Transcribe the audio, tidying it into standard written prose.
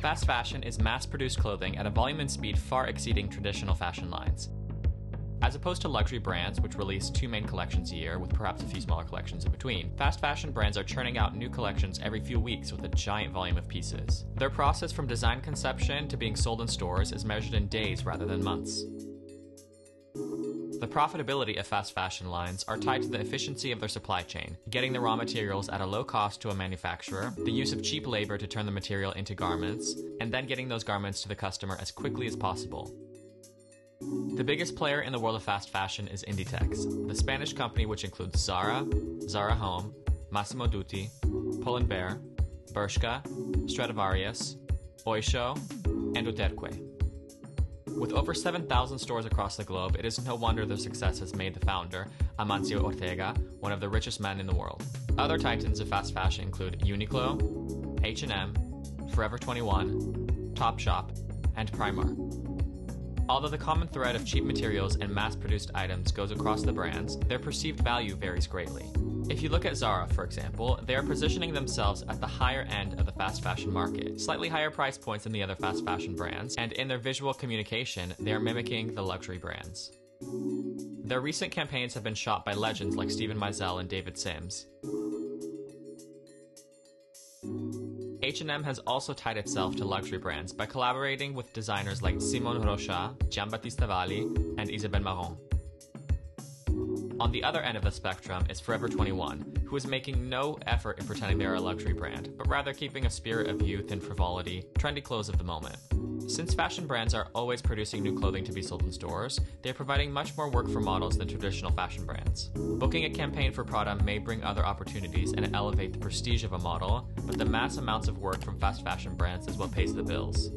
Fast fashion is mass-produced clothing at a volume and speed far exceeding traditional fashion lines. As opposed to luxury brands, which release 2 main collections a year with perhaps a few smaller collections in between, fast fashion brands are churning out new collections every few weeks with a giant volume of pieces. Their process from design conception to being sold in stores is measured in days rather than months. The profitability of fast fashion lines are tied to the efficiency of their supply chain, getting the raw materials at a low cost to a manufacturer, the use of cheap labor to turn the material into garments, and then getting those garments to the customer as quickly as possible. The biggest player in the world of fast fashion is Inditex, the Spanish company which includes Zara, Zara Home, Massimo Dutti, Pull&Bear, Bershka, Stradivarius, Oysho, and Uterque. With over 7,000 stores across the globe, it is no wonder their success has made the founder, Amancio Ortega, one of the richest men in the world. Other titans of fast fashion include Uniqlo, H&M, Forever 21, Topshop, and Primark. Although the common thread of cheap materials and mass-produced items goes across the brands, their perceived value varies greatly. If you look at Zara, for example, they are positioning themselves at the higher end of the fast fashion market, slightly higher price points than the other fast fashion brands, and in their visual communication, they are mimicking the luxury brands. Their recent campaigns have been shot by legends like Steven Meisel and David Sims. H&M has also tied itself to luxury brands by collaborating with designers like Simone Rocha, Giambattista Valli, and Isabelle Marant. On the other end of the spectrum is Forever 21, who is making no effort in pretending they are a luxury brand, but rather keeping a spirit of youth and frivolity, trendy clothes of the moment. Since fashion brands are always producing new clothing to be sold in stores, they are providing much more work for models than traditional fashion brands. Booking a campaign for Prada may bring other opportunities and elevate the prestige of a model, but the mass amounts of work from fast fashion brands is what pays the bills.